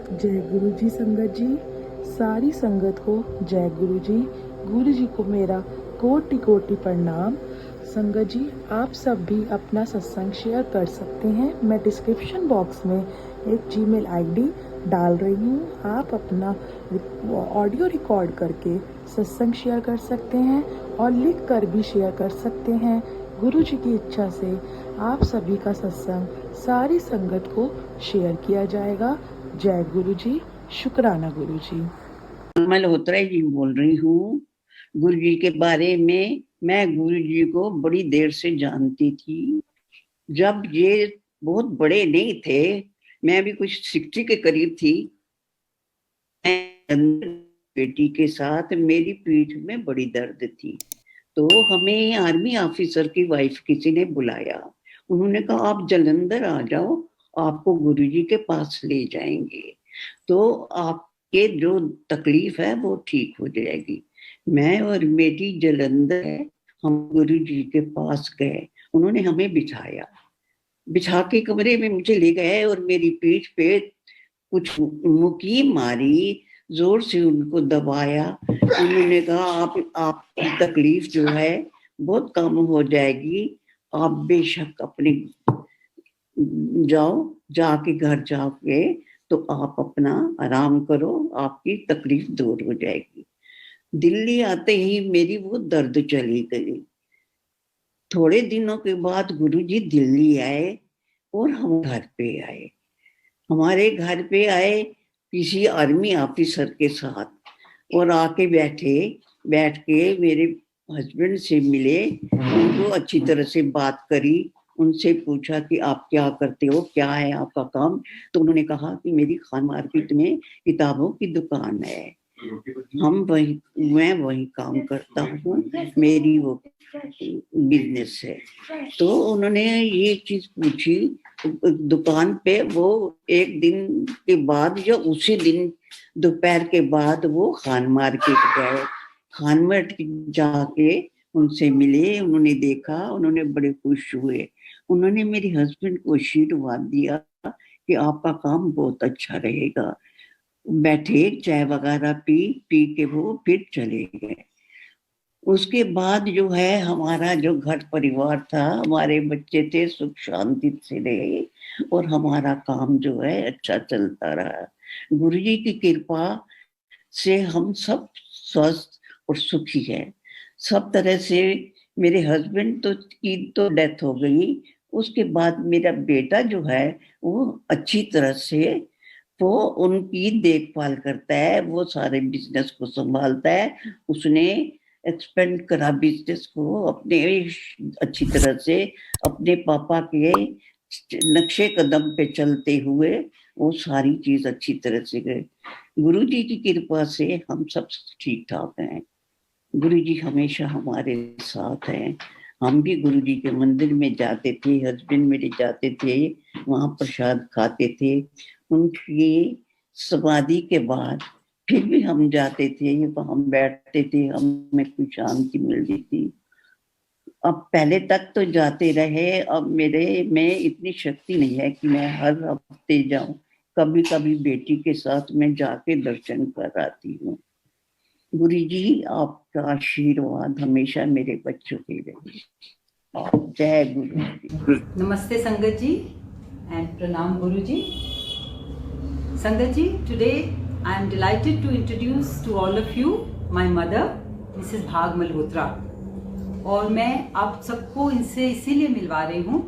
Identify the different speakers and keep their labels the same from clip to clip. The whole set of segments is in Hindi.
Speaker 1: जय गुरु जी संगत जी, सारी संगत को जय गुरु जी। गुरु जी को मेरा कोटि कोटि प्रणाम। संगत जी, आप सब भी अपना सत्संग शेयर कर सकते हैं। मैं डिस्क्रिप्शन बॉक्स में एक जीमेल आईडी डाल रही हूँ। आप अपना ऑडियो रिकॉर्ड करके सत्संग शेयर कर सकते हैं और लिख कर भी शेयर कर सकते हैं। गुरु जी की इच्छा से आप सभी का सत्संग सारी संगत को शेयर किया जाएगा। जय गुरु जी, शुक्राना गुरु जी।
Speaker 2: मल्होत्रा जी बोल रही हूँ। गुरु जी के बारे में मैं गुरु जी को बड़ी देर से जानती थी। जब ये बहुत बड़े नहीं थे, मैं भी कुछ 60 के करीब थी। बेटी के साथ मेरी पीठ में बड़ी दर्द थी, तो हमें आर्मी ऑफिसर की वाइफ किसी ने बुलाया। उन्होंने कहा आप जलंधर आ जाओ, आपको गुरुजी के पास ले जाएंगे, तो आपके जो तकलीफ है वो ठीक हो जाएगी। मैं और बेटी जलंधर है, हम गुरुजी के पास गए। उन्होंने हमें बिछा के कमरे में मुझे ले गए और मेरी पीठ पे कुछ मुक्की मारी, जोर से उनको दबाया। उन्होंने कहा आपकी तकलीफ जो है बहुत कम हो जाएगी, आप बेशक अपने जाके घर जाके तो आप अपना आराम करो, आपकी तकलीफ दूर हो जाएगी। दिल्ली आते ही मेरी वो दर्द चली गई। थोड़े दिनों के बाद गुरुजी दिल्ली आए और हम घर पे आए। हमारे घर पे आए किसी आर्मी ऑफिसर के साथ और आके बैठ के मेरे हस्बैंड से मिले, उनको अच्छी तरह से बात करी, उनसे पूछा कि आप क्या करते हो, क्या है आपका काम। तो उन्होंने कहा कि मेरी खान मार्केट में किताबों की दुकान है, मैं वही काम करता हूँ, मेरी वो बिजनेस है। तो उन्होंने ये चीज पूछी दुकान पे। वो एक दिन के बाद या उसी दिन दोपहर के बाद वो खान मार्केट गए। खान मार्केट जाके उनसे मिले, उन्होंने देखा, उन्होंने बड़े खुश हुए। उन्होंने मेरे हस्बैंड को आशीर्वाद दिया कि आपका काम बहुत अच्छा रहेगा। बैठे, चाय वगैरह पी के वो फिर चले गए। उसके बाद जो है हमारा जो घर परिवार था, हमारे बच्चे थे, सुख शांति से रहे और हमारा काम जो है अच्छा चलता रहा। गुरु जी की कृपा से हम सब स्वस्थ और सुखी है सब तरह से। मेरे हस्बैंड की तो डेथ हो गई, उसके बाद मेरा बेटा जो है वो अच्छी तरह से वो उनकी देखभाल करता है, वो सारे बिजनेस को संभालता है। उसने एक्सपेंड करा बिजनेस को अपने अच्छी तरह से, अपने पापा के नक्शे कदम पे चलते हुए वो सारी चीज अच्छी तरह से गए। गुरु जी की कृपा से हम सब ठीक ठाक हैं। गुरु जी हमेशा हमारे साथ हैं। हम भी गुरु जी के मंदिर में जाते थे, हस्बैंड मेरे जाते थे, वहां प्रसाद खाते थे। उनकी समाधि के बाद फिर भी हम जाते थे, हम बैठते थे, हमें कुछ शांति मिलती थी। अब पहले तक तो जाते रहे, अब मेरे में इतनी शक्ति नहीं है कि मैं हर हफ्ते जाऊं। कभी कभी बेटी के साथ मैं जाके दर्शन कर आती हूँ। गुरु जी आपका आशीर्वाद हमेशा मेरे बच्चों पे रहे। जय गुरु जी।
Speaker 3: नमस्ते संगत जी and pranam Guru ji. Sangat ji, today I am delighted to introduce to all of you my mother, Mrs. भाग मल्होत्रा। और मैं आप सबको इनसे इसीलिए मिलवा रही हूँ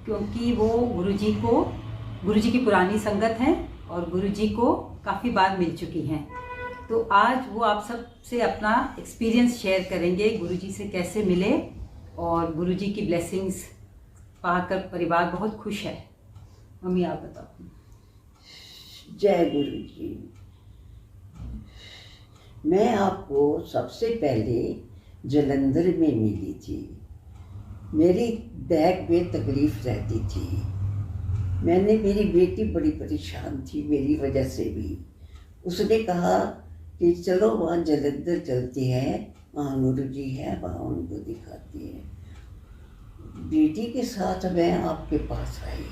Speaker 3: क्योंकि वो गुरु जी की पुरानी संगत हैं और गुरु जी को काफ़ी बार मिल चुकी हैं। तो आज वो आप सब से अपना एक्सपीरियंस शेयर करेंगे, गुरु जी से कैसे मिले, और गुरु जी की ब्लेसिंग्स पाकर परिवार बहुत खुश है। मम्मी आप बताओ।
Speaker 2: जय गुरु जी। मैं आपको सबसे पहले जलंधर में मिली थी। मेरी बैक में तकलीफ रहती थी। मेरी बेटी बड़ी परेशान थी मेरी वजह से भी। उसने कहा कि चलो वहाँ जलंधर चलते हैं, वहाँ गुरु जी है, वहाँ उनको दिखाती है। बेटी के साथ मैं आपके पास आई,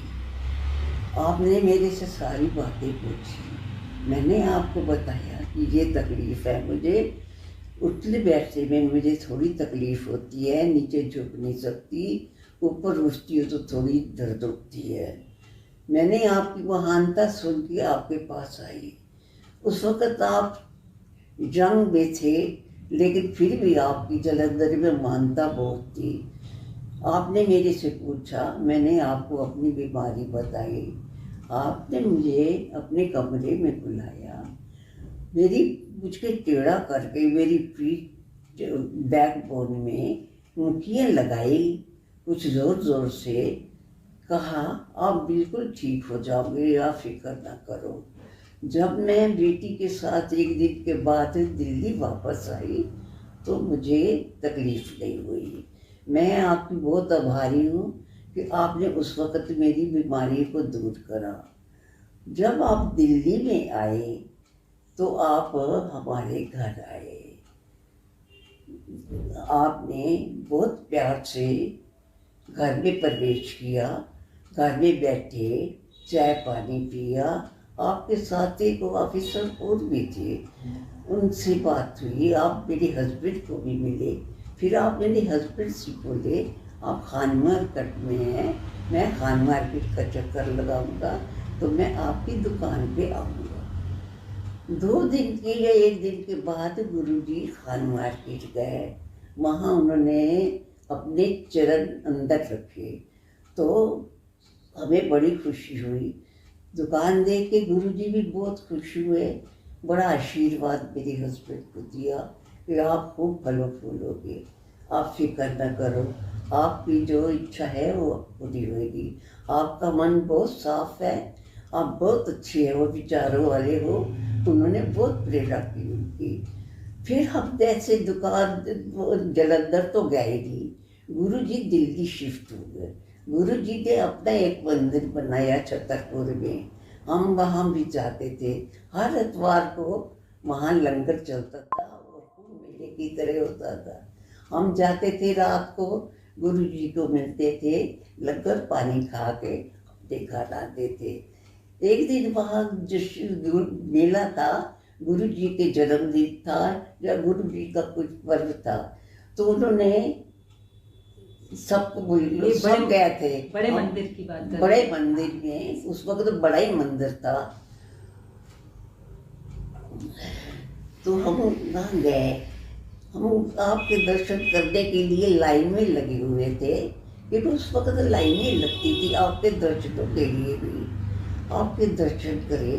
Speaker 2: आपने मेरे से सारी बातें पूछी। मैंने आपको बताया कि ये तकलीफ है मुझे, उठने बैठने में मुझे थोड़ी तकलीफ होती है, नीचे झुक नहीं सकती, ऊपर उठती हूँ तो थोड़ी दर्द होती है। मैंने आपकी महानता सुन के आपके पास आई। उस वक़्त आप जंग में थे, लेकिन फिर भी आपकी जलंधर में महानता बहुत थी। आपने मेरे से पूछा, मैंने आपको अपनी बीमारी बताई, आपने मुझे अपने कमरे में बुलाया, मेरी मुझके टेढ़ा करके मेरी पीठ बैकबोन में मुठियाँ लगाई, कुछ ज़ोर ज़ोर से कहा, आप बिल्कुल ठीक हो जाओगे, आप फिक्र ना करो। जब मैं बेटी के साथ एक दिन के बाद दिल्ली वापस आई तो मुझे तकलीफ नहीं हुई। मैं आपकी बहुत आभारी हूँ कि आपने उस वक़्त मेरी बीमारी को दूर करा। जब आप दिल्ली में आए तो आप हमारे घर आए, आपने बहुत प्यार से घर में प्रवेश किया, घर में बैठे, चाय पानी पिया। आपके साथ एक ऑफिसर और भी थे, उनसे बात हुई, आप मेरे हस्बैंड को भी मिले। फिर आप मेरे हस्बैंड से बोले, आप खान मार्केट में हैं, मैं खान मार्केट का चक्कर लगाऊंगा तो मैं आपकी दुकान पे आऊँगा। 2 दिन के या 1 दिन के बाद गुरुजी खान मार्केट गए। वहाँ उन्होंने अपने चरण अंदर रखे तो हमें बड़ी खुशी हुई। दुकान देख के गुरुजी भी बहुत खुश हुए, बड़ा आशीर्वाद मेरे हस्बैंड को दिया कि आप खूब फलो फूलोगे, आप फिक्र न करो, आपकी जो इच्छा है वो पूरी होगी, आपका मन बहुत साफ है, आप बहुत अच्छे हो, विचारों वाले हो। उन्होंने बहुत प्रेरणा की उनकी। फिर हम जैसे दुकान जलंधर तो गए नहीं, गुरुजी दिल्ली शिफ्ट हो गए। गुरुजी ने अपना एक मंदिर बनाया छतरपुर में, हम वहाँ भी जाते थे। हर इतवार को वहाँ लंगर चलता था और खूब मेले की तरह होता था। हम जाते थे, रात को गुरुजी को मिलते थे, लंगर पानी खा के देखा लाते थे। एक दिन वहाँ जो मेला था, गुरुजी के जन्मदिन था या गुरुजी का कुछ पर्व था, तो उन्होंने सबको सब गए थे।
Speaker 3: बड़े मंदिर की बात कर,
Speaker 2: बड़े मंदिर में उस वक्त तो बड़ा ही मंदिर था, तो हम वहाँ गए। हम आपके दर्शन करने के लिए लाइन में लगे हुए थे, क्योंकि उस वक्त लाइनें लगती थी आपके दर्शनों के लिए भी। आपके दर्शन करे,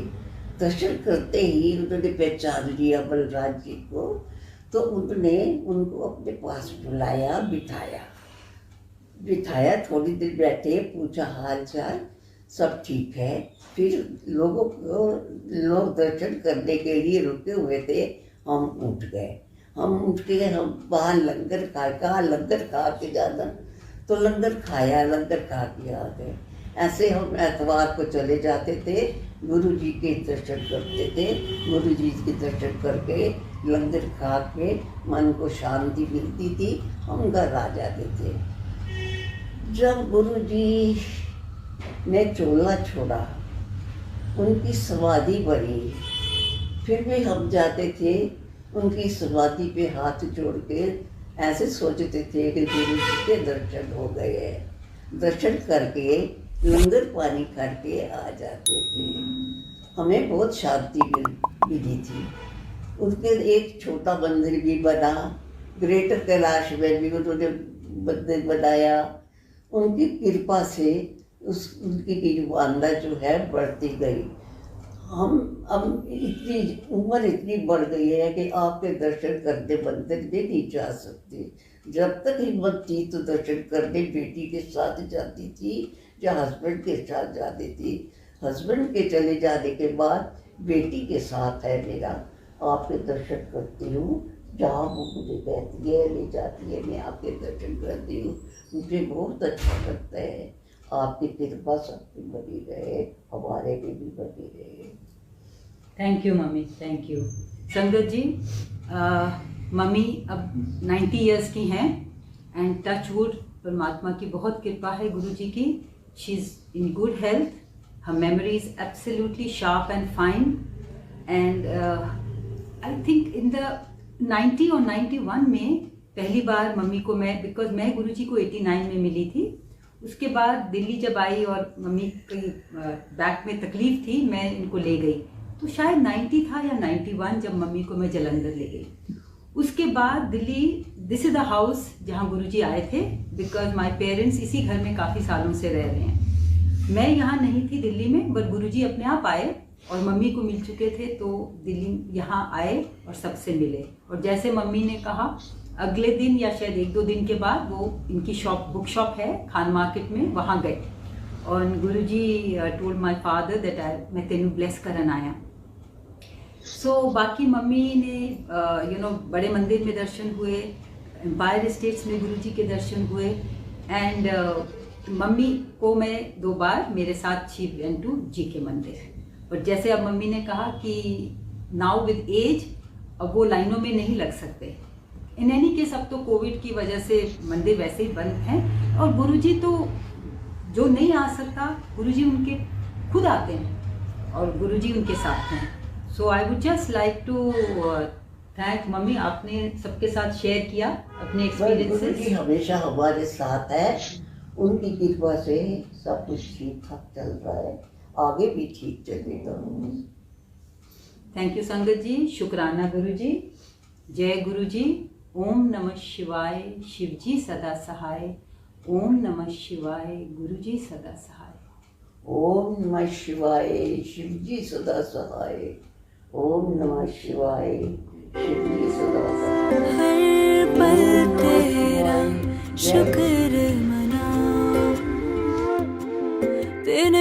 Speaker 2: दर्शन करते ही उन्होंने पहचान लिया बलराज जी को, तो उन्होंने उनको अपने पास बुलाया, बिठाया, थोड़ी देर बैठे, पूछा हाल चाल, सब ठीक है। फिर लोग दर्शन करने के लिए रुके हुए थे, हम उठ गए। हम वहाँ लंगर खा के जाना, तो लंगर खाया, लंगर खा के आ गए। ऐसे हम एतवार को चले जाते थे, गुरु जी के दर्शन करते थे। गुरु जी के दर्शन करके लंगर खा के मन को शांति मिलती थी, हम घर आ जाते थे। जब गुरु जी ने चोला छोड़ा, उनकी समाधि बनी, फिर भी हम जाते थे उनकी समाधि पे हाथ जोड़ के, ऐसे सोचते थे कि गुरु जी के दर्शन हो गए। दर्शन करके लंगर पानी करके आ जाते थे। हमें बहुत शांति मिली थी। उनके एक छोटा मंदिर भी बना, ग्रेटर कैलाश में भी उन्होंने मंदिर बनाया। उनकी कृपा से उनकी मानना जो है बढ़ती गई। हम अब उम्र इतनी बढ़ गई है कि आपके दर्शन करने मंदिर में नहीं जा सकते। जब तक हिम्मत थी तो दर्शन करने बेटी के साथ जाती थी या हस्बैंड के साथ जाती थी। हस्बैंड के चले जाने के बाद बेटी के साथ है मेरा, आपके दर्शन करती हूँ। जहाँ वो मुझे कहती है ले जाती है, मैं आपके दर्शन करती हूँ। मुझे बहुत अच्छा लगता है। आपकी कृपा सबकी बनी रहे, हमारे भी बनी रहे।
Speaker 3: Thank you mummy, thank you. संगत जी, मम्मी अब 90 इयर्स की हैं एंड टच वुड, परमात्मा की बहुत कृपा है, गुरु जी की। She is in good health, her memory is absolutely sharp and fine. And I think in the 90 और 91 में पहली बार मम्मी को बिकॉज मैं गुरुजी को 89 में मिली थी, उसके बाद दिल्ली जब आई और मम्मी की बैक में तकलीफ थी, मैं इनको ले गई, तो शायद 90 था या 91 जब मम्मी को मैं जलंधर ले गई। उसके बाद Delhi, this is the house जहाँ गुरुजी आए थे, बिकॉज माय पेरेंट्स इसी घर में काफ़ी सालों से रह रहे हैं। मैं यहाँ नहीं थी दिल्ली में, बट गुरुजी अपने आप आए और मम्मी को मिल चुके थे, तो दिल्ली यहाँ आए और सबसे मिले। और जैसे मम्मी ने कहा, अगले दिन या शायद 1-2 दिन के बाद वो इनकी शॉप, बुक शॉप है खान मार्केट में, वहाँ गए और गुरुजी टोल्ड माय फादर दैट मैं तेनू ब्लेस करन आया। सो बाकी मम्मी ने बड़े मंदिर में दर्शन हुए, एम्पायर स्टेट्स में गुरुजी के दर्शन हुए, एंड मम्मी को मैं 2 बार मेरे साथ शी वेंट टू जी के मंदिर। और जैसे अब मम्मी ने कहा कि नाउ विद एज अब वो लाइनों में नहीं लग सकते। इन एनी केस अब तो कोविड की वजह से मंदिर वैसे ही बंद हैं, और गुरुजी तो जो नहीं आ सकता, गुरुजी उनके खुद आते हैं और गुरुजी उनके साथ हैं। So I would just like to thank mummy, आपने सबके साथ शेयर किया अपने एक्सपीरियंसेस।
Speaker 4: गुरुजी हमेशा हमारे साथ है, उनकी कृपा से सब कुछ ठीक ठाक चल रहा है, आगे भी ठीक चलेगा।
Speaker 3: थैंक यू संगत जी, शुक्राना गुरुजी। जय गुरुजी। ओम नमः शिवाय, शिवजी सदा सहाय। ओम नमः शिवाय, गुरुजी सदा सहाय।
Speaker 4: ओम नमः शिवाय, शिवजी सदा सहाय। ओम नमः शिवाय, शिवजी सदा सहाय।
Speaker 5: हर पल तेरा शुक्र मनाऊं, दिन